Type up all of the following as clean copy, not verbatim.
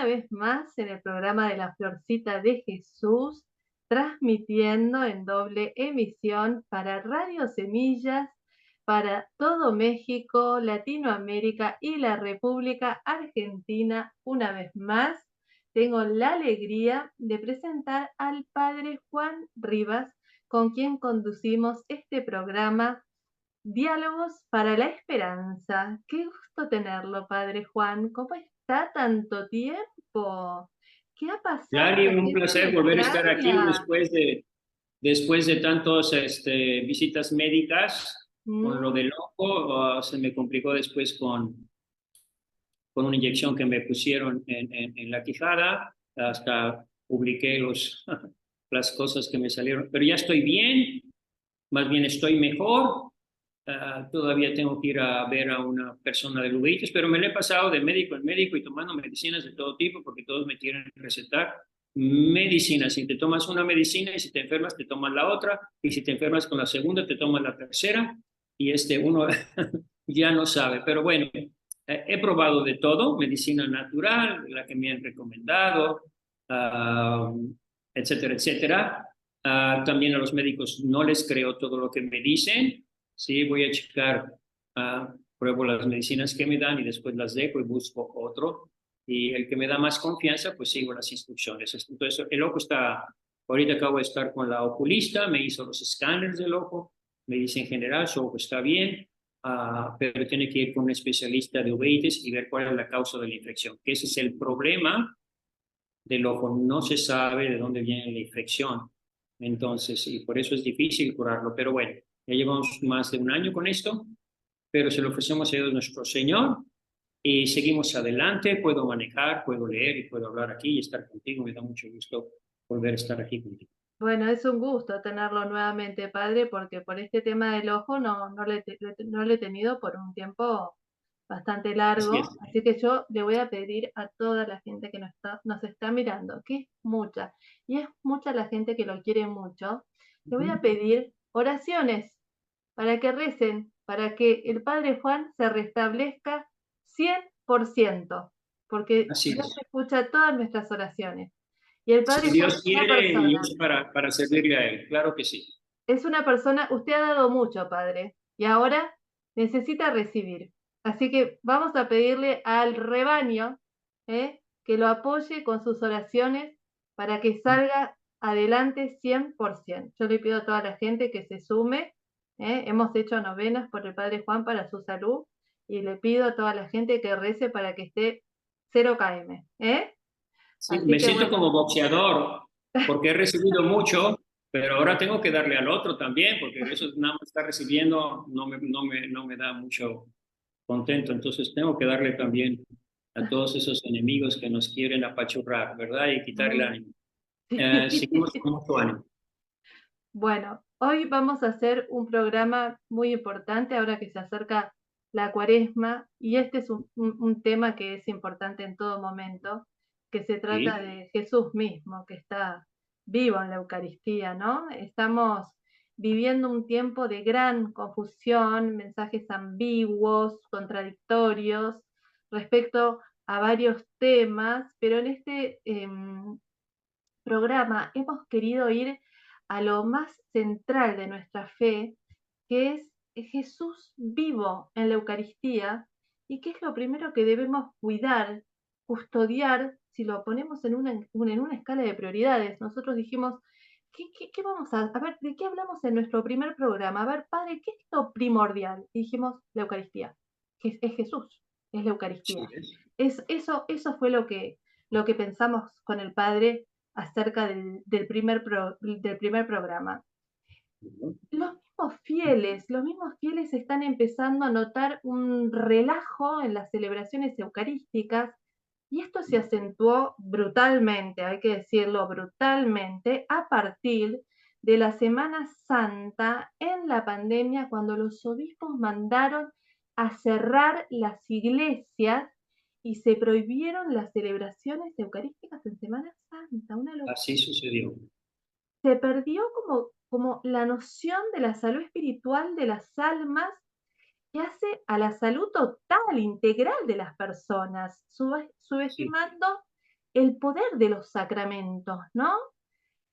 una vez más en el programa de la Florcita de Jesús, transmitiendo en doble emisión para Radio Semillas, para todo México, Latinoamérica y la República Argentina. Una vez más, tengo la alegría de presentar al Padre Juan Rivas, con quien conducimos este programa Diálogos para la Esperanza. Qué gusto tenerlo, Padre Juan. ¿Cómo está tanto tiempo? ¿Qué ha pasado? Lali, La un gente lo placer volver a estar aquí extraña. después de tantas visitas médicas. Con lo Mm, del ojo, se me complicó después con una inyección que me pusieron en la quijada. Hasta publiqué las cosas que me salieron. Pero ya estoy bien, más bien estoy mejor. Todavía tengo que ir a ver a una persona de uveitis, pero me lo he pasado de médico en médico y tomando medicinas de todo tipo porque todos me quieren recetar medicinas. Si te tomas una medicina y si te enfermas te tomas la otra y si te enfermas con la segunda te tomas la tercera y uno ya no sabe. Pero bueno, he probado de todo, medicina natural, la que me han recomendado, uh, etcétera, etcétera. También a los médicos no les creo todo lo que me dicen. Sí, voy a checar, pruebo las medicinas que me dan y después las dejo y busco otro. Y el que me da más confianza, pues sigo las instrucciones. Entonces, el ojo está, ahorita acabo de estar con la oculista, me hizo los escáneres del ojo, me dice en general, su ojo está bien, pero tiene que ir con un especialista de uveitis y ver cuál es la causa de la infección. Que ese es el problema del ojo, no se sabe de dónde viene la infección. Entonces, y por eso es difícil curarlo. Pero bueno, ya llevamos más de un año con esto, pero se lo ofrecemos a Dios nuestro Señor y seguimos adelante. Puedo manejar, puedo leer y puedo hablar aquí y estar contigo. Me da mucho gusto volver a estar aquí contigo. Bueno, es un gusto tenerlo nuevamente, Padre, porque por este tema del ojo no lo he tenido por un tiempo bastante Así largo, es. así que yo le voy a pedir a toda la gente que nos está mirando, que es mucha, y es mucha la gente que lo quiere mucho, le voy a Ujú. pedir oraciones para que recen, para que el Padre Juan se restablezca 100%, porque Así Dios es. escucha todas nuestras oraciones. Y el Si Padre Juan Dios es una quiere y persona, es para servirle a Él, claro que sí. usted ha dado mucho, Padre, y ahora necesita recibir. Así que vamos a pedirle al rebaño, que lo apoye con sus oraciones para que salga adelante 100%. Yo le pido a toda la gente que se sume. Hemos hecho novenas por el Padre Juan para su salud y le pido a toda la gente que rece para que esté 0 km. Sí, Así me que siento bueno. como boxeador porque he recibido mucho, pero ahora tengo que darle al otro también, porque eso nada más está recibiendo no me da mucho contento. Entonces tengo que darle también a todos esos enemigos que nos quieren apachurrar, ¿verdad? Y quitar el Mm. ánimo. Seguimos con mucho ánimo. Bueno, hoy vamos a hacer un programa muy importante ahora que se acerca la Cuaresma y este es un tema que es importante en todo momento, que se trata ¿Sí? de Jesús mismo, que está vivo en la Eucaristía, ¿no? Estamos viviendo un tiempo de gran confusión, mensajes ambiguos, contradictorios respecto a varios temas, pero en este programa hemos querido ir a lo más central de nuestra fe, que es Jesús vivo en la Eucaristía y que es lo primero que debemos cuidar, custodiar, si lo ponemos en una escala de prioridades. Nosotros dijimos, ¿qué vamos a ver? ¿De qué hablamos en nuestro primer programa? A ver, Padre, ¿qué es lo primordial? Y dijimos, la Eucaristía, que es Jesús, es la Sí, Eucaristía. es. Eso fue lo que pensamos con el Padre acerca del primer programa. Ujú. Los mismos fieles están empezando a notar un relajo en las celebraciones eucarísticas y esto se acentuó brutalmente, hay que decirlo brutalmente, a partir de la Semana Santa en la pandemia, cuando los obispos mandaron a cerrar las iglesias y se prohibieron las celebraciones eucarísticas en Semana Santa, una Así locura. sucedió. Se perdió como la noción de la salud espiritual de las almas que hace a la salud total, integral de las personas, Sí. subestimando el poder de los sacramentos, ¿no?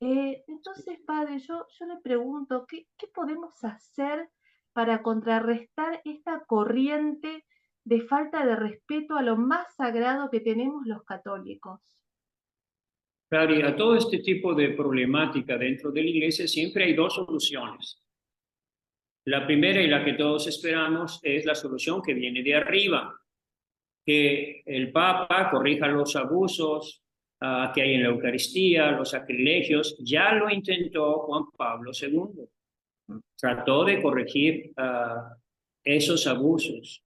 Entonces, padre, yo le pregunto, ¿qué podemos hacer para contrarrestar esta corriente de falta de respeto a lo más sagrado que tenemos los católicos? Claro, y a todo este tipo de problemática dentro de la iglesia siempre hay dos soluciones. La primera y la que todos esperamos es la solución que viene de arriba, que el Papa corrija los abusos que hay en la Eucaristía, los sacrilegios. Ya lo intentó Juan Pablo II. Trató de corregir esos abusos.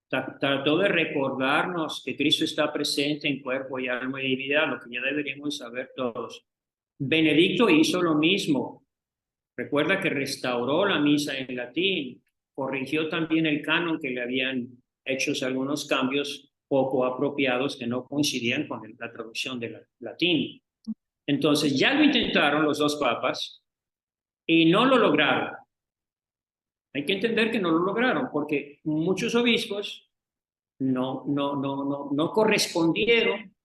Trató de recordarnos que Cristo está presente en cuerpo y alma y divinidad, lo que ya deberíamos saber todos. Benedicto hizo lo mismo. Recuerda que restauró la misa en latín, corrigió también el canon que le habían hecho algunos cambios poco apropiados que no coincidían con la traducción del latín. Entonces ya lo intentaron los dos papas y no lo lograron. Hay que entender que no lo lograron porque muchos obispos no correspondieron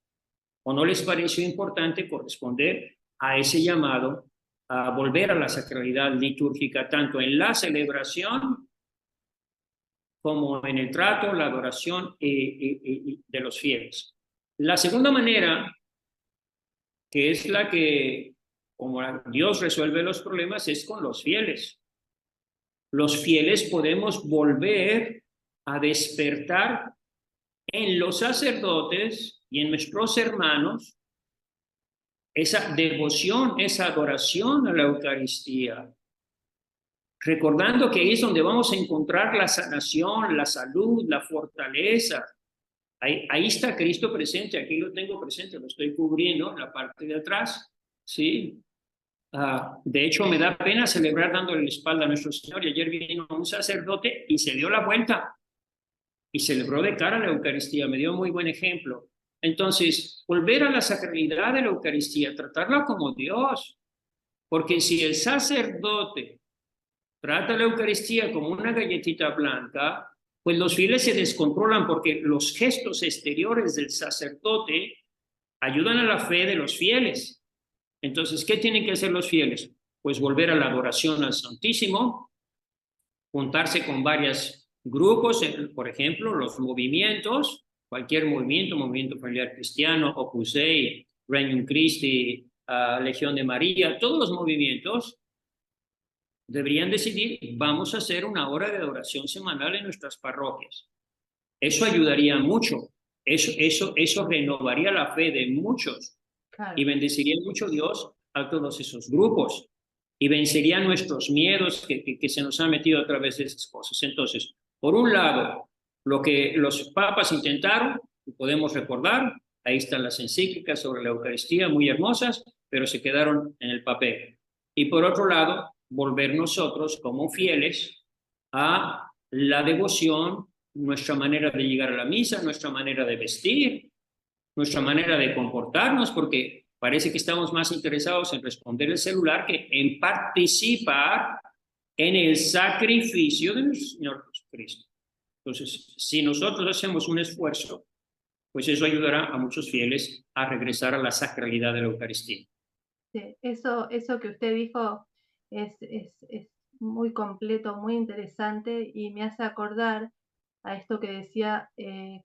o no les pareció importante corresponder a ese llamado a volver a la sacralidad litúrgica, tanto en la celebración como en el trato, la adoración de los fieles. La segunda manera, que es la que, como Dios resuelve los problemas, es con los fieles. Los fieles podemos volver a despertar en los sacerdotes y en nuestros hermanos esa devoción, esa adoración a la Eucaristía, recordando que ahí es donde vamos a encontrar la sanación, la salud, la fortaleza. Ahí está Cristo presente, aquí lo tengo presente, lo estoy cubriendo en la parte de atrás, ¿sí? De hecho, me da pena celebrar dándole la espalda a nuestro Señor. Y ayer vino un sacerdote y se dio la vuelta y celebró de cara a la Eucaristía, me dio muy buen ejemplo. Entonces, volver a la sacralidad de la Eucaristía, tratarla como Dios, porque si el sacerdote trata la Eucaristía como una galletita blanca, pues los fieles se descontrolan porque los gestos exteriores del sacerdote ayudan a la fe de los fieles. Entonces, ¿qué tienen que hacer los fieles? Pues volver a la adoración al Santísimo, juntarse con varios grupos, por ejemplo, los movimientos, cualquier movimiento, movimiento familiar cristiano, Opus Dei, Regnum Christi, Legión de María, todos los movimientos deberían decidir, vamos a hacer una hora de adoración semanal en nuestras parroquias. Eso ayudaría mucho, eso renovaría la fe de muchos. Claro. Y bendeciría mucho Dios a todos esos grupos y vencería nuestros miedos que se nos han metido a través de esas cosas. Entonces, por un lado, lo que los papas intentaron, podemos recordar, ahí están las encíclicas sobre la Eucaristía, muy hermosas, pero se quedaron en el papel. Y por otro lado, volver nosotros como fieles a la devoción, nuestra manera de llegar a la misa, nuestra manera de vestir, nuestra manera de comportarnos, porque parece que estamos más interesados en responder el celular que en participar en el sacrificio de nuestro Señor Jesucristo. Entonces, si nosotros hacemos un esfuerzo, pues eso ayudará a muchos fieles a regresar a la sacralidad de la Eucaristía. Sí, eso que usted dijo es muy completo, muy interesante y me hace acordar a esto que decía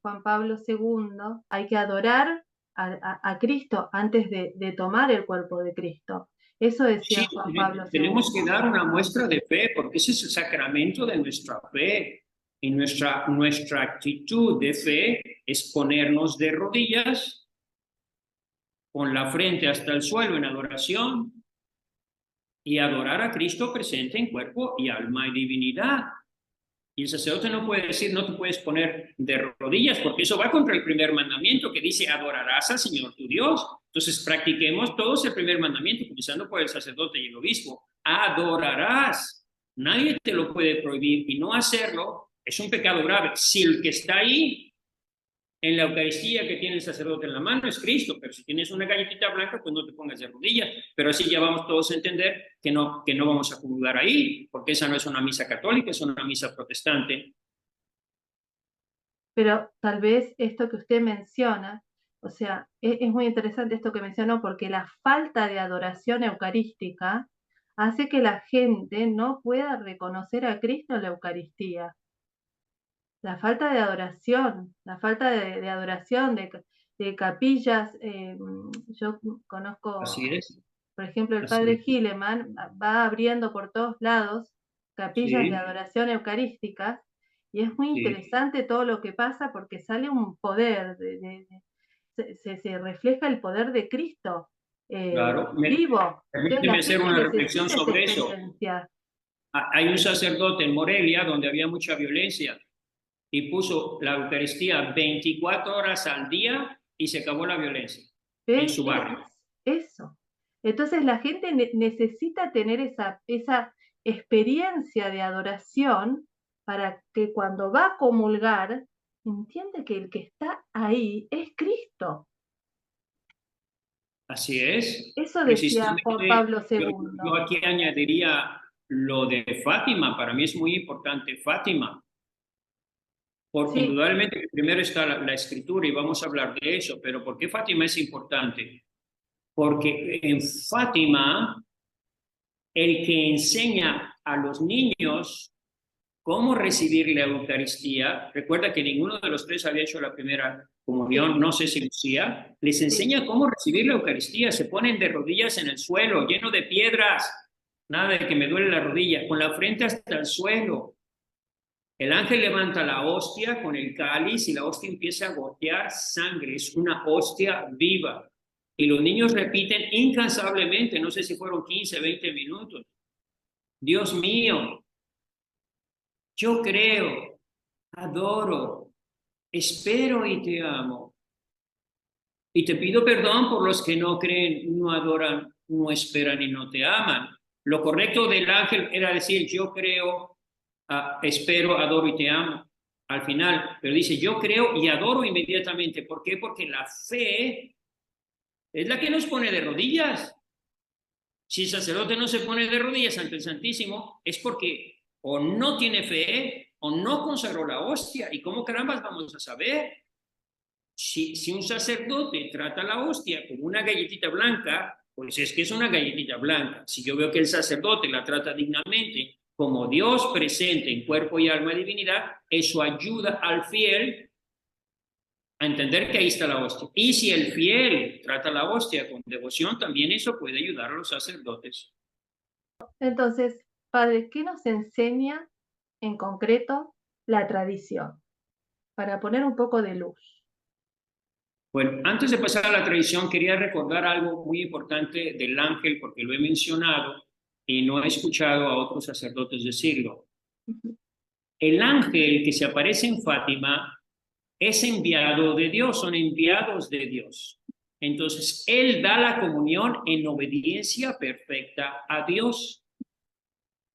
Juan Pablo II, hay que adorar a Cristo antes de tomar el cuerpo de Cristo. Eso decía Sí, Juan Pablo II. tenemos que dar una muestra de fe, porque ese es el sacramento de nuestra fe. Y nuestra actitud de fe es ponernos de rodillas, con la frente hasta el suelo en adoración, y adorar a Cristo presente en cuerpo y alma y divinidad. Y el sacerdote no puede decir, no te puedes poner de rodillas, porque eso va contra el primer mandamiento que dice, adorarás al Señor tu Dios. Entonces practiquemos todos el primer mandamiento, comenzando por el sacerdote y el obispo. Adorarás. Nadie te lo puede prohibir y no hacerlo es un pecado grave. Si el que está ahí en la Eucaristía que tiene el sacerdote en la mano es Cristo, pero si tienes una galletita blanca, pues no te pongas de rodillas. Pero así ya vamos todos a entender que no vamos a comulgar ahí, porque esa no es una misa católica, es una misa protestante. Pero tal vez esto que usted menciona O sea, es muy interesante esto que mencionó, porque la falta de adoración eucarística hace que la gente no pueda reconocer a Cristo en la Eucaristía. La falta de adoración, la falta de adoración de capillas. Yo Así conozco, es, por ejemplo, el así padre es. Hilleman va abriendo por todos lados capillas de Sí, adoración eucarísticas, y es muy sí, interesante todo lo que pasa, porque sale un poder, se refleja el poder de Cristo claro. vivo. Entonces Permíteme la hacer gente una reflexión necesita esa sobre eso. experiencia. Hay un sacerdote en Morelia donde había mucha violencia y puso la Eucaristía 24 horas al día y se acabó la violencia en ¿Ves? su barrio. Eso. Entonces la gente necesita tener esa experiencia de adoración para que cuando va a comulgar, entiende que el que está ahí es Cristo. Así es. Eso decía Juan Precisamente, Pablo yo, II. yo aquí añadiría lo de Fátima. Para mí es muy importante Fátima, porque Sí, indudablemente primero está la escritura y vamos a hablar de eso, pero ¿por qué Fátima es importante? Porque en Fátima, el que enseña a los niños cómo recibir la Eucaristía, recuerda que ninguno de los tres había hecho la primera sí, comunión, no sé si Lucía, les sí. enseña cómo recibir la Eucaristía, se ponen de rodillas en el suelo, lleno de piedras, nada de que me duele la rodilla, con la frente hasta el suelo. El ángel levanta la hostia con el cáliz y la hostia empieza a gotear sangre, es una hostia viva. Y los niños repiten incansablemente, no sé si fueron 15, 20 minutos. Dios mío, yo creo, adoro, espero y te amo. Y te pido perdón por los que no creen, no adoran, no esperan y no te aman. Lo correcto del ángel era decir, yo creo, espero, adoro y te amo al final. Pero dice, yo creo y adoro inmediatamente. ¿Por qué? Porque la fe es la que nos pone de rodillas. Si el sacerdote no se pone de rodillas ante el Santísimo, es porque o no tiene fe o no consagró la hostia. ¿Y cómo carambas vamos a saber? Si un sacerdote trata la hostia como una galletita blanca, pues es que es una galletita blanca. Si yo veo que el sacerdote la trata dignamente, como Dios presente en cuerpo y alma y divinidad, eso ayuda al fiel a entender que ahí está la hostia. Y si el fiel trata la hostia con devoción, también eso puede ayudar a los sacerdotes. Entonces, padre, ¿qué nos enseña en concreto la tradición? Para poner un poco de luz. Bueno, antes de pasar a la tradición, quería recordar algo muy importante del ángel, porque lo he mencionado y no he escuchado a otros sacerdotes decirlo. El ángel que se aparece en Fátima es enviado de Dios, son enviados de Dios. Entonces, Él da la comunión en obediencia perfecta a Dios.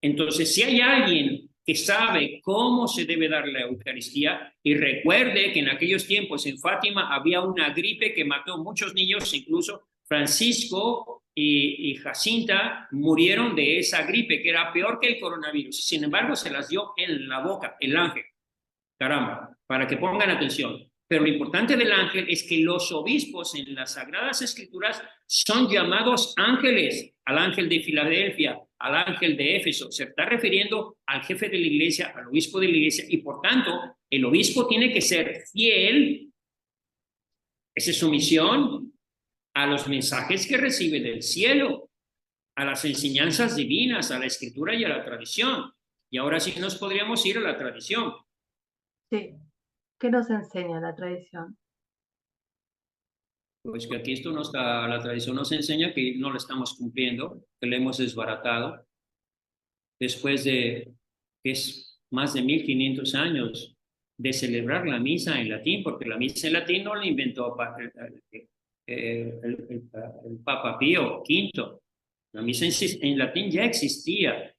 Entonces, si hay alguien que sabe cómo se debe dar la Eucaristía, y recuerde que en aquellos tiempos en Fátima había una gripe que mató muchos niños, incluso Francisco y Jacinta murieron de esa gripe, que era peor que el coronavirus. Sin embargo, se las dio en la boca el ángel. Caramba, para que pongan atención. Pero lo importante del ángel es que los obispos en las Sagradas Escrituras son llamados ángeles, al ángel de Filadelfia, al ángel de Éfeso. Se está refiriendo al jefe de la iglesia, al obispo de la iglesia, y por tanto, el obispo tiene que ser fiel, esa es su misión, a los mensajes que recibe del cielo, a las enseñanzas divinas, a la escritura y a la tradición. Y ahora sí nos podríamos ir a la tradición. Sí. ¿Qué nos enseña la tradición? Pues que aquí esto no está, la tradición nos enseña que no lo estamos cumpliendo, que lo hemos desbaratado, después de que es más de 1500 años de celebrar la misa en latín, porque la misa en latín no la inventó el Papa Pío V. La misa en latín ya existía,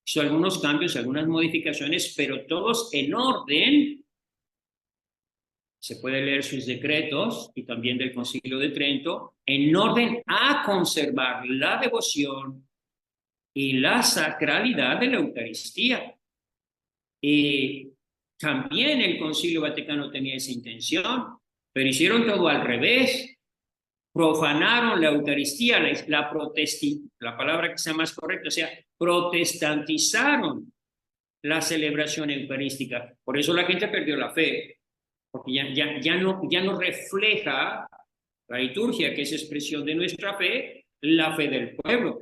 hizo algunos cambios, algunas modificaciones, pero todos en orden. Se puede leer sus decretos y también del Concilio de Trento en orden a conservar la devoción y la sacralidad de la Eucaristía. Y también el Concilio Vaticano tenía esa intención. pero hicieron todo al revés. Profanaron la Eucaristía, la palabra que sea más correcta, o sea, protestantizaron la celebración eucarística. Por eso la gente perdió la fe, porque ya no refleja la liturgia, que es expresión de nuestra fe, la fe del pueblo.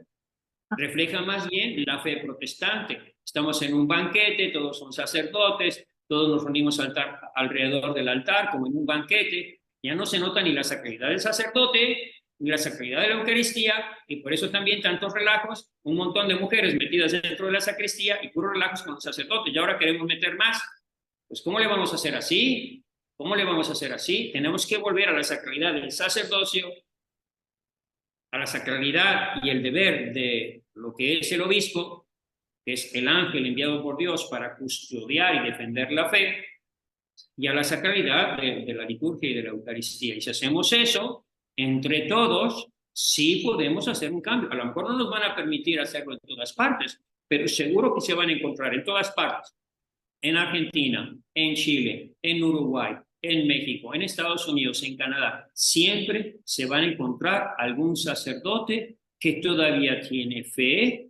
Refleja más bien la fe protestante. Estamos en un banquete, todos son sacerdotes, todos nos reunimos alrededor del altar, como en un banquete. Ya no se nota ni la sacralidad del sacerdote, ni la sacralidad de la Eucaristía, y por eso también tantos relajos, un montón de mujeres metidas dentro de la sacristía y puros relajos con los sacerdotes. Y ahora queremos meter más. Pues ¿cómo le vamos a hacer así? ¿Cómo le vamos a hacer así? Tenemos que volver a la sacralidad del sacerdocio, a la sacralidad y el deber de lo que es el obispo, que es el ángel enviado por Dios para custodiar y defender la fe, y a la sacralidad de la liturgia y de la Eucaristía. Y si hacemos eso, entre todos, sí podemos hacer un cambio. A lo mejor no nos van a permitir hacerlo en todas partes, pero seguro que se van a encontrar en todas partes. En Argentina, en Chile, en Uruguay, en México, en Estados Unidos, en Canadá, siempre se van a encontrar algún sacerdote que todavía tiene fe,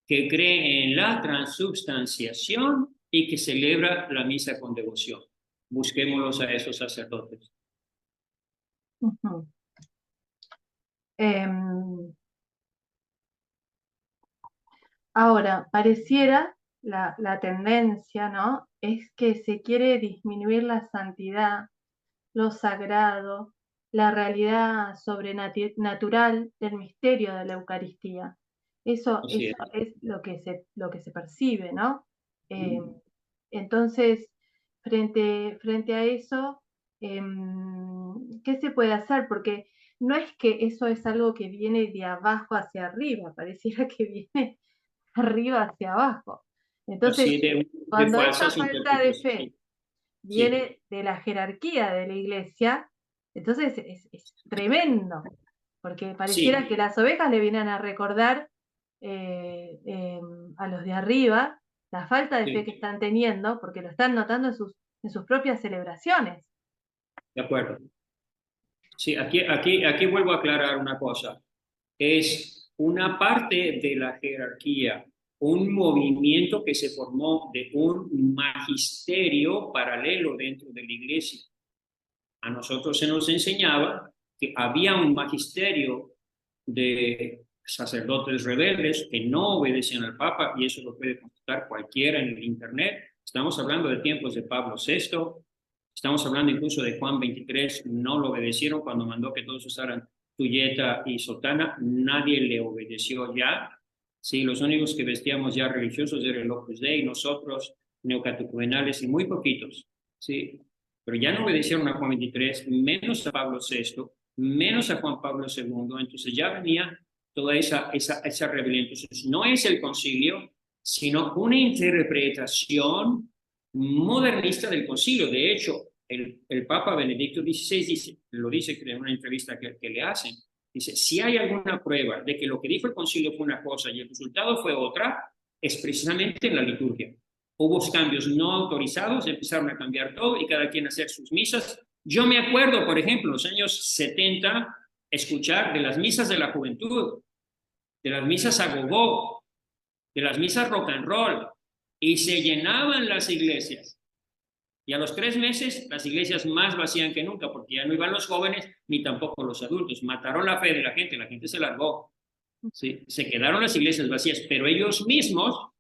que cree en la transubstanciación y que celebra la misa con devoción. Busquémoslos a esos sacerdotes. Uh-huh. Ahora, pareciera la tendencia, ¿no? Es que se quiere disminuir la santidad, lo sagrado, la realidad sobrenatural del misterio de la Eucaristía. Eso es lo que se percibe, ¿no? Entonces, frente a eso, ¿qué se puede hacer? Porque no es que eso es algo que viene de abajo hacia arriba, pareciera que viene arriba hacia abajo. Entonces, cuando esta falta de fe viene de la jerarquía de la iglesia, entonces es tremendo, porque pareciera que las ovejas le vienen a recordar a los de arriba la falta de fe que están teniendo, porque lo están notando en sus propias celebraciones. De acuerdo. Sí, aquí vuelvo a aclarar una cosa. Es una parte de la jerarquía, un movimiento que se formó de un magisterio paralelo dentro de la iglesia. A nosotros se nos enseñaba que había un magisterio de sacerdotes rebeldes que no obedecían al Papa, y eso lo puede consultar cualquiera en el Internet. Estamos hablando de tiempos de Pablo VI, estamos hablando incluso de Juan XXIII, no lo obedecieron cuando mandó que todos usaran tuyeta y sotana, nadie le obedeció ya. Sí, los únicos que vestíamos ya religiosos eran el Opus Dei, nosotros, neocatecumenales y muy poquitos. Sí, pero ya no obedecieron a Juan XXIII, menos a Pablo VI, menos a Juan Pablo II, entonces ya venía toda esa rebelión. Entonces no es el concilio, sino una interpretación modernista del concilio. De hecho, el Papa Benedicto XVI lo dice en una entrevista que le hacen, dice, si hay alguna prueba de que lo que dijo el concilio fue una cosa y el resultado fue otra, es precisamente en la liturgia. Hubo cambios no autorizados, empezaron a cambiar todo y cada quien a hacer sus misas. Yo me acuerdo, por ejemplo, en los años 70, escuchar de las misas de la juventud, de las misas a gogó, de las misas rock and roll, y se llenaban las iglesias. Y a los 3 meses, las iglesias más vacían que nunca, porque ya no iban los jóvenes ni tampoco los adultos. Mataron la fe de la gente se largó. ¿Sí? Se quedaron las iglesias vacías, pero ellos mismos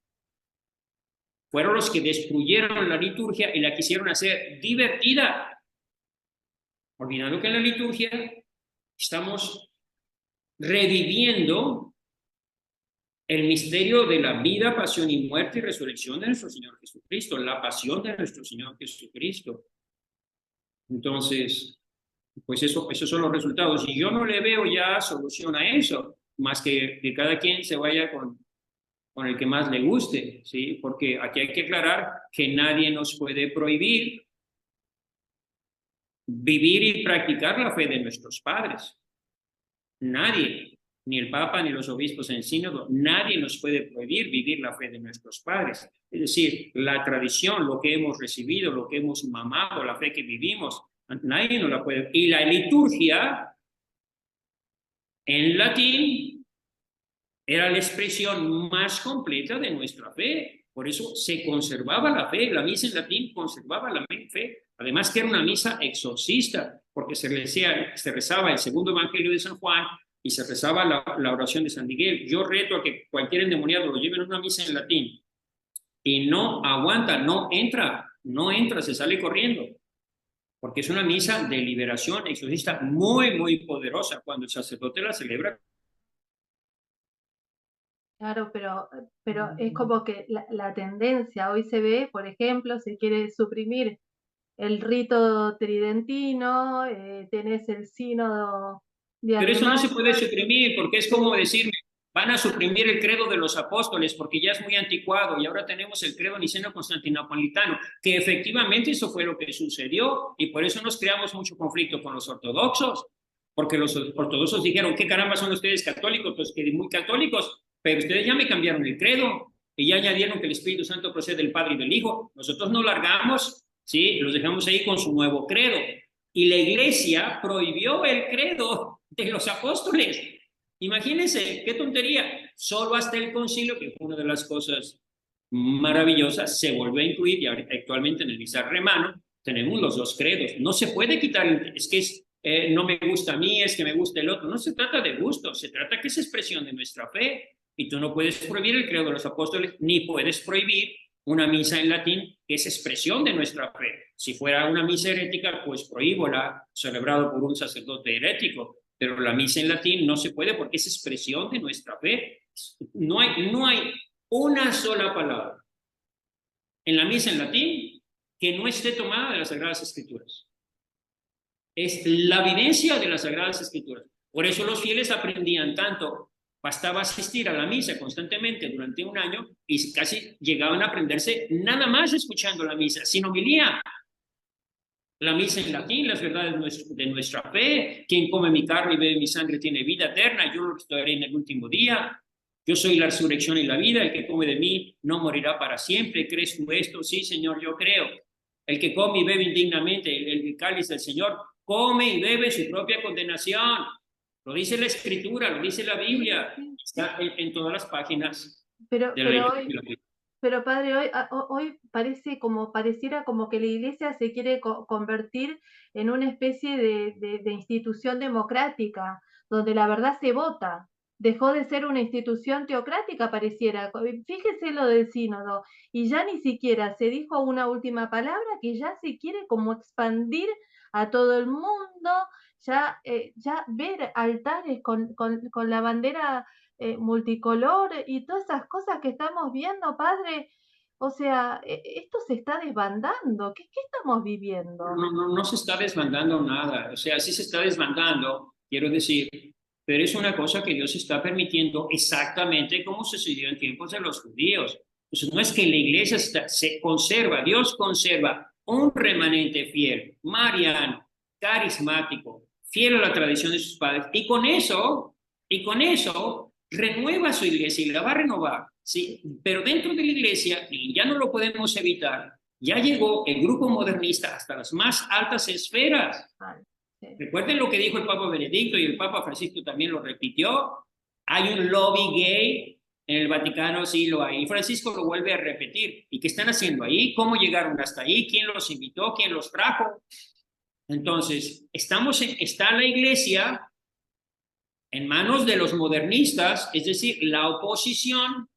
fueron los que destruyeron la liturgia y la quisieron hacer divertida, olvidando que en la liturgia estamos reviviendo el misterio de la vida, pasión y muerte y resurrección de nuestro Señor Jesucristo, la pasión de nuestro Señor Jesucristo. Entonces, pues esos son los resultados. Y yo no le veo ya solución a eso, más que cada quien se vaya con el que más le guste, ¿sí? Porque aquí hay que aclarar que nadie nos puede prohibir vivir y practicar la fe de nuestros padres. Nadie, ni el Papa ni los obispos en sínodo, nadie nos puede prohibir vivir la fe de nuestros padres. Es decir, la tradición, lo que hemos recibido, lo que hemos mamado, la fe que vivimos, Nadie no la puede. Y la liturgia en latín era la expresión más completa de nuestra fe. Por eso se conservaba la fe, la misa en latín conservaba la fe. Además que era una misa exorcista, porque se rezaba el segundo evangelio de San Juan y se rezaba la oración de San Miguel. Yo reto a que cualquier endemoniado lo lleven a una misa en latín y no aguanta, no entra, se sale corriendo, porque es una misa de liberación exorcista muy, muy poderosa cuando el sacerdote la celebra. Claro, pero es como que la tendencia hoy se ve, por ejemplo, se quiere suprimir el rito tridentino, tenés el sínodo de Pero eso no se puede Alemania. suprimir, porque es como decirme, van a suprimir el credo de los apóstoles porque ya es muy anticuado y ahora tenemos el credo niceno-constantinopolitano, que efectivamente eso fue lo que sucedió y por eso nos creamos mucho conflicto con los ortodoxos, porque los ortodoxos dijeron, ¿qué caramba son ustedes católicos? Pues que muy católicos, pero ustedes ya me cambiaron el credo y ya añadieron que el Espíritu Santo procede del Padre y del Hijo. Nosotros no largamos, ¿sí? Los dejamos ahí con su nuevo credo. Y la iglesia prohibió el credo de los apóstoles. Imagínense, qué tontería. Solo hasta el concilio, que fue una de las cosas maravillosas, se volvió a incluir y actualmente en el misal romano tenemos los dos credos. No se puede quitar, es que no me gusta a mí, es que me gusta el otro. No se trata de gusto, se trata que es expresión de nuestra fe. Y tú no puedes prohibir el credo de los apóstoles, ni puedes prohibir una misa en latín que es expresión de nuestra fe. Si fuera una misa herética, pues prohíbola, celebrado por un sacerdote herético, pero la misa en latín no se puede porque es expresión de nuestra fe. No hay una sola palabra en la misa en latín que no esté tomada de las Sagradas Escrituras. Es la vivencia de las Sagradas Escrituras. Por eso los fieles aprendían tanto. Bastaba asistir a la misa constantemente durante un año y casi llegaban a aprenderse nada más escuchando la misa, sin homilía. La misa en latín, las verdades de nuestra fe. Quien come mi carne y bebe mi sangre tiene vida eterna, yo lo restauraré en el último día. Yo soy la resurrección y la vida, el que come de mí no morirá para siempre. ¿Crees tú esto? Sí, Señor, yo creo. El que come y bebe indignamente el cáliz del Señor, come y bebe su propia condenación. Lo dice la Escritura, lo dice la Biblia, está en todas las páginas Pero, de la pero liturgia. hoy, pero padre, hoy pareciera como que la iglesia se quiere convertir en una especie de institución democrática, donde la verdad se vota. Dejó de ser una institución teocrática, pareciera. Fíjese lo del sínodo, y ya ni siquiera se dijo una última palabra, que ya se quiere como expandir a todo el mundo, ya ver altares con la bandera multicolor y todas esas cosas que estamos viendo, padre. O sea, esto se está desbandando. ¿Qué estamos viviendo? No se está desbandando nada, o sea, sí se está desbandando, quiero decir, pero es una cosa que Dios está permitiendo exactamente como sucedió en tiempos de los judíos. Entonces, no es que la iglesia se conserva, Dios conserva un remanente fiel, mariano, carismático, fiel a la tradición de sus padres, y con eso renueva su iglesia y la va a renovar, ¿sí? Pero dentro de la iglesia, y ya no lo podemos evitar, ya llegó el grupo modernista hasta las más altas esferas. Ay, sí. Recuerden lo que dijo el Papa Benedicto y el Papa Francisco también lo repitió. Hay un lobby gay en el Vaticano, sí lo hay. Y Francisco lo vuelve a repetir. ¿Y qué están haciendo ahí? ¿Cómo llegaron hasta ahí? ¿Quién los invitó? ¿Quién los trajo? Entonces, está la iglesia en manos de los modernistas, es decir, la oposición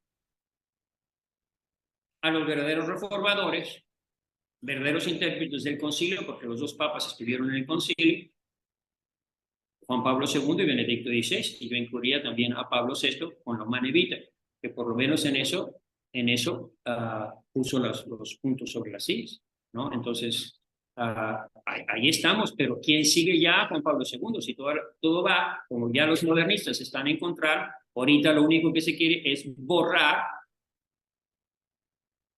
a los verdaderos reformadores, verdaderos intérpretes del concilio, porque los dos papas estuvieron en el concilio, Juan Pablo II y Benedicto XVI, y yo incluiría también a Pablo VI con la Humanae Vitae, que por lo menos en eso puso los puntos sobre las sillas, ¿no? Entonces, ahí estamos, pero ¿quién sigue ya Juan Pablo II? Si todo va, como ya los modernistas están en contra, ahorita lo único que se quiere es borrar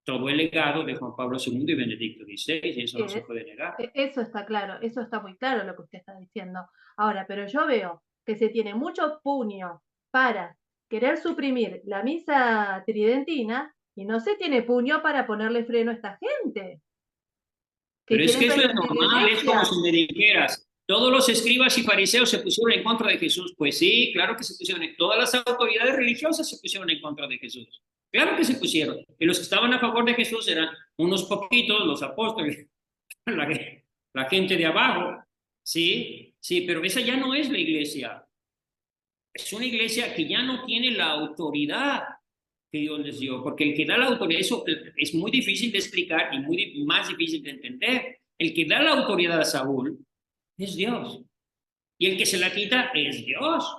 todo el legado de Juan Pablo II y Benedicto XVI, y eso no se puede negar. Eso está claro, eso está muy claro lo que usted está diciendo. Ahora, pero yo veo que se tiene mucho puño para querer suprimir la misa tridentina y no se tiene puño para ponerle freno a esta gente. que Pero es que quieren eso es pervertir la normal, es como iglesia. si me dijeras, todos los escribas y fariseos se pusieron en contra de Jesús. Pues sí, claro que se pusieron, todas las autoridades religiosas se pusieron en contra de Jesús. Claro que se pusieron. Y los que estaban a favor de Jesús eran unos poquitos, los apóstoles, la, la gente de abajo. Sí, sí, pero esa ya no es la iglesia. Es una iglesia que ya no tiene la autoridad que Dios les dio, porque el que da la autoridad, eso es muy difícil de explicar y más difícil de entender. El que da la autoridad a Saúl es Dios, y el que se la quita es Dios.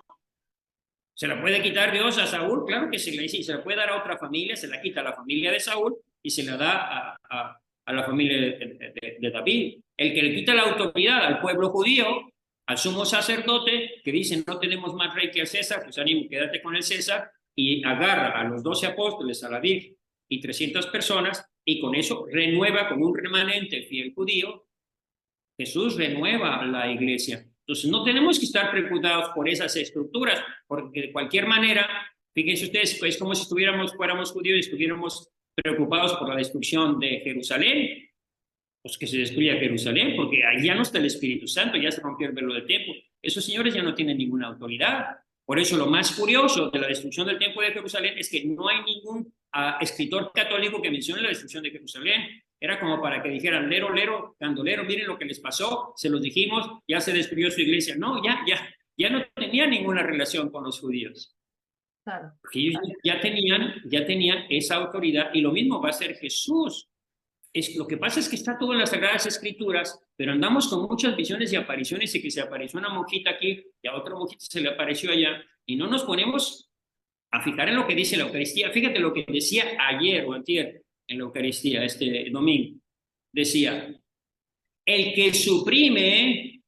¿Se la puede quitar Dios a Saúl? Claro que se la, sí, se la puede dar a otra familia, se la quita a la familia de Saúl y se la da a la familia de David. El que le quita la autoridad al pueblo judío, al sumo sacerdote, que dice no tenemos más rey que el César, pues ánimo, quédate con el César, y agarra a los 12 apóstoles, a la Virgen y 300 personas, y con eso renueva con un remanente fiel judío. Jesús renueva la iglesia. Entonces, no tenemos que estar preocupados por esas estructuras, porque de cualquier manera, fíjense ustedes, es como si fuéramos judíos y estuviéramos preocupados por la destrucción de Jerusalén. Pues que se destruya Jerusalén, porque ahí ya no está el Espíritu Santo, ya se rompió el velo del templo. Esos señores ya no tienen ninguna autoridad. Por eso lo más curioso de la destrucción del templo de Jerusalén es que no hay ningún escritor católico que mencione la destrucción de Jerusalén. Era como para que dijeran, lero, lero, candolero, miren lo que les pasó, se los dijimos, ya se destruyó su iglesia. No, ya no tenía ninguna relación con los judíos. Claro. Porque ellos ya tenían esa autoridad, y lo mismo va a ser Jesús. Lo que pasa es que está todo en las Sagradas Escrituras, pero andamos con muchas visiones y apariciones, y que se apareció una monjita aquí y a otra monjita se le apareció allá, y no nos ponemos a fijar en lo que dice la Eucaristía. Fíjate lo que decía ayer o antier en la Eucaristía, este domingo. Decía, el que suprime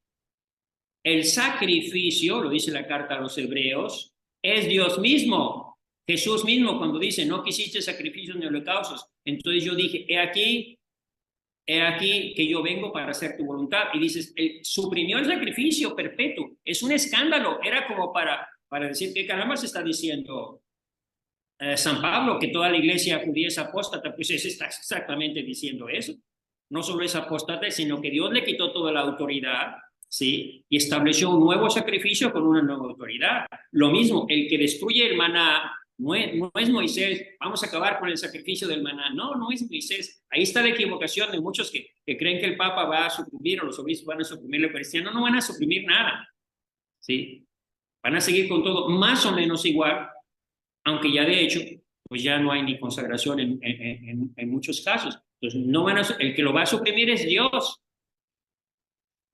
el sacrificio, lo dice la carta a los hebreos, es Dios mismo. Jesús mismo, cuando dice, no quisiste sacrificios ni holocaustos. Entonces yo dije, he aquí que yo vengo para hacer tu voluntad. Y dices, suprimió el sacrificio perpetuo. Es un escándalo. Era como para decir, ¿qué caramba se está diciendo San Pablo? Que toda la iglesia judía es apóstata. Pues está exactamente diciendo eso. No solo es apóstata, sino que Dios le quitó toda la autoridad, ¿sí? Y estableció un nuevo sacrificio con una nueva autoridad. Lo mismo, el que destruye el maná no es Moisés. Vamos a acabar con el sacrificio del maná. No es Moisés. Ahí está la equivocación de muchos que creen que el Papa va a suprimir, o los obispos van a suprimir la Eucaristía. No van a suprimir nada, ¿sí? Van a seguir con todo más o menos igual, aunque ya de hecho, pues ya no hay ni consagración en muchos casos. Entonces, el que lo va a suprimir es Dios.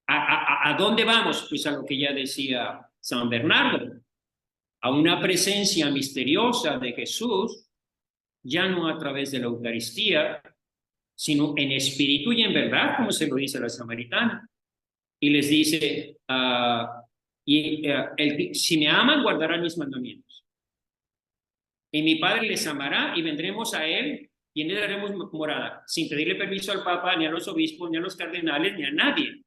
¿A dónde vamos? Pues a lo que ya decía San Bernardo, a una presencia misteriosa de Jesús, ya no a través de la Eucaristía, sino en espíritu y en verdad, como se lo dice a la samaritana. Y les dice, si me aman, guardarán mis mandamientos. Y mi Padre les amará y vendremos a Él y en Él haremos morada, sin pedirle permiso al Papa, ni a los obispos, ni a los cardenales, ni a nadie.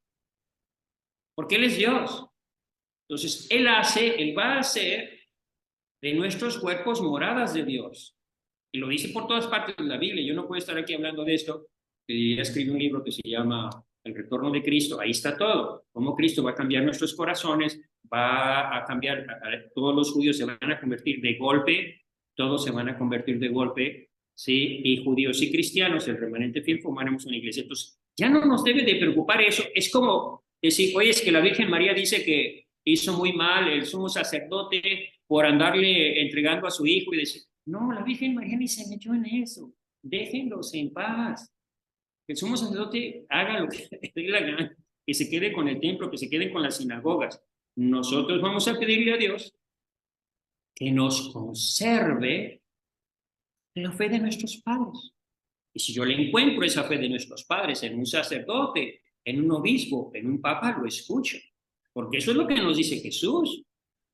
Porque Él es Dios. Entonces, Él va a hacer de nuestros cuerpos moradas de Dios. Y lo dice por todas partes de la Biblia. Yo no puedo estar aquí hablando de esto. Ya escribí un libro que se llama El Retorno de Cristo. Ahí está todo. Cómo Cristo va a cambiar nuestros corazones, va a cambiar, todos los judíos se van a convertir de golpe, todos se van a convertir de golpe, ¿sí? Y judíos y cristianos, el remanente fiel, formaremos una iglesia. Entonces, ya no nos debe de preocupar eso. Es como decir, oye, es que la Virgen María dice que hizo muy mal el sumo sacerdote por andarle entregando a su hijo, y decir, no, la Virgen María ni se metió en eso. Déjenlos en paz. Que el sumo sacerdote haga lo que le dé la gana, que se quede con el templo, que se quede con las sinagogas. Nosotros vamos a pedirle a Dios que nos conserve la fe de nuestros padres. Y si yo le encuentro esa fe de nuestros padres en un sacerdote, en un obispo, en un papa, lo escucho. Porque eso es lo que nos dice Jesús.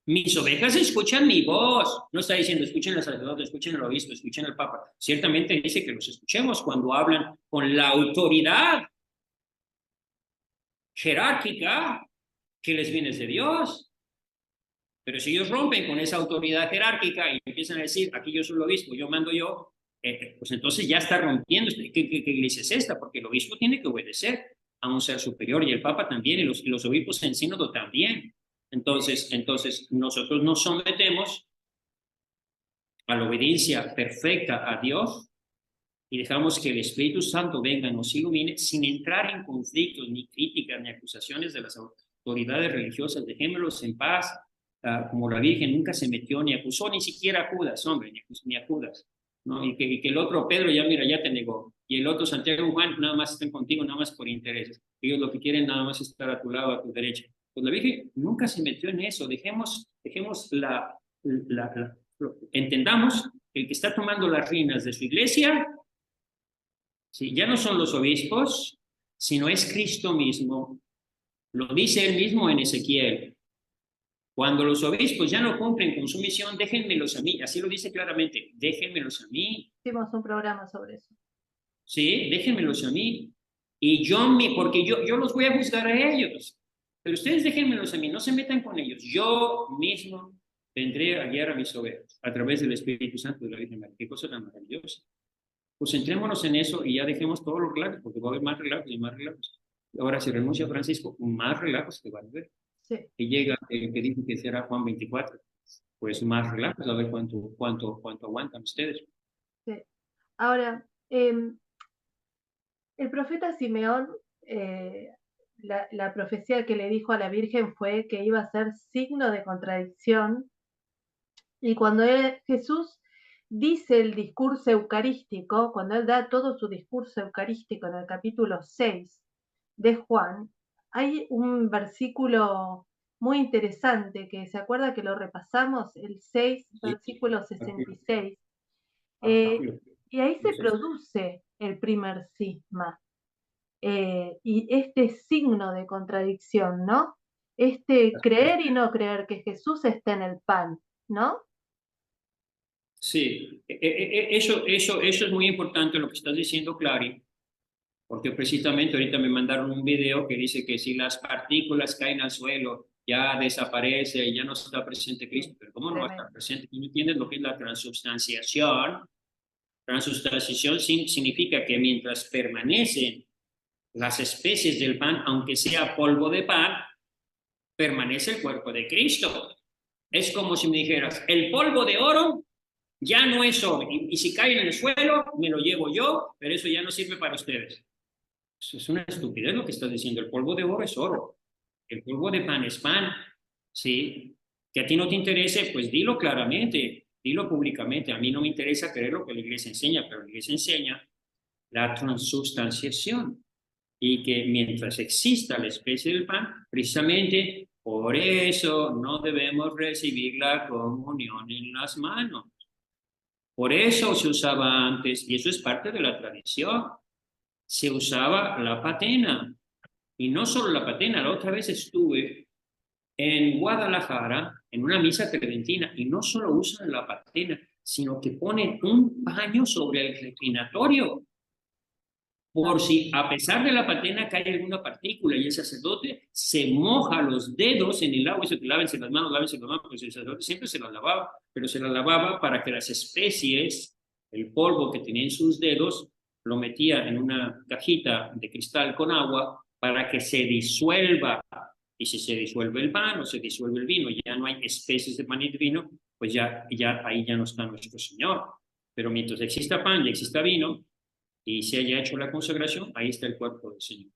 Mis ovejas escuchan mi voz. No está diciendo escuchen al sacerdote, escuchen al obispo, escuchen al papa. Ciertamente dice que los escuchemos cuando hablan con la autoridad jerárquica que les viene de Dios. Pero si ellos rompen con esa autoridad jerárquica y empiezan a decir, aquí yo soy el obispo, yo mando yo, pues entonces ya está rompiendo. ¿Qué iglesia es esta? Porque el obispo tiene que obedecer a un ser superior y el Papa también y los obispos en sínodo también. Entonces nosotros nos sometemos a la obediencia perfecta a Dios y dejamos que el Espíritu Santo venga y nos ilumine sin entrar en conflictos, ni críticas, ni acusaciones de las autoridades religiosas. Dejémoslos en paz, como la Virgen nunca se metió ni acusó ni siquiera a Judas, hombre, ni a Judas, ¿no? Y que el otro Pedro ya, mira, ya te negó. Y el otro Santiago y Juan nada más están contigo, nada más por intereses. Ellos lo que quieren nada más es estar a tu lado, a tu derecha. Pues la Virgen nunca se metió en eso. Dejemos entendamos que el que está tomando las riendas de su iglesia, sí, ya no son los obispos, sino es Cristo mismo. Lo dice él mismo en Ezequiel. Cuando los obispos ya no cumplen con su misión, déjenmelos a mí. Así lo dice claramente, déjenmelos a mí. Hicimos un programa sobre eso. Sí, déjenmelos a mí. Y porque yo los voy a juzgar a ellos. Pero ustedes déjenmelos a mí, no se metan con ellos. Yo mismo vendré a guiar a mis ovejas a través del Espíritu Santo de la Virgen María. Qué cosa tan maravillosa. Pues centrémonos en eso y ya dejemos todos los relajos, porque va a haber más relajos y más relajos. Ahora, si renuncia a Francisco, más relajos que van a haber. Sí. Y llega el que dice que será Juan 24, pues más relajos, a ver cuánto aguantan ustedes. Sí. Ahora, el profeta Simeón, la profecía que le dijo a la Virgen fue que iba a ser signo de contradicción, y cuando Jesús dice el discurso eucarístico, cuando él da todo su discurso eucarístico en el capítulo 6 de Juan, hay un versículo muy interesante que se acuerda que lo repasamos, el 6, versículo 66, y ahí se produce el primer cisma, y este signo de contradicción, ¿no? Creer y no creer que Jesús está en el pan, ¿no? Sí, eso es muy importante lo que estás diciendo, Clary, porque precisamente ahorita me mandaron un video que dice que si las partículas caen al suelo, ya desaparece y ya no está presente Cristo. Pero ¿cómo no va a estar presente? ¿No entiendes lo que es la transubstanciación? Transubstanciación significa que mientras permanecen las especies del pan, aunque sea polvo de pan, permanece el cuerpo de Cristo. Es como si me dijeras, el polvo de oro ya no es oro, y si cae en el suelo, me lo llevo yo, pero eso ya no sirve para ustedes. Eso es una estupidez lo que estás diciendo. El polvo de oro es oro, el polvo de pan es pan, ¿sí? Que a ti no te interese, pues dilo claramente, dilo públicamente. A mí no me interesa creer lo que la iglesia enseña, pero la iglesia enseña la transubstanciación, y que mientras exista la especie del pan, precisamente por eso no debemos recibir la comunión en las manos. Por eso se usaba antes, y eso es parte de la tradición, se usaba la patena. Y no solo la patena, la otra vez estuve en Guadalajara en una misa tridentina y no solo usan la patena, sino que ponen un paño sobre el reclinatorio, por si a pesar de la patena cae alguna partícula y el sacerdote se moja los dedos en el agua y se lávense las manos, pues el sacerdote siempre se las lavaba, pero se las lavaba para que las especies, el polvo que tenía en sus dedos, lo metía en una cajita de cristal con agua para que se disuelva. Y si se disuelve el pan o se disuelve el vino, ya no hay especies de pan y de vino, pues ahí ya no está nuestro Señor. Pero mientras exista pan y exista vino, y se haya hecho la consagración, ahí está el cuerpo del Señor.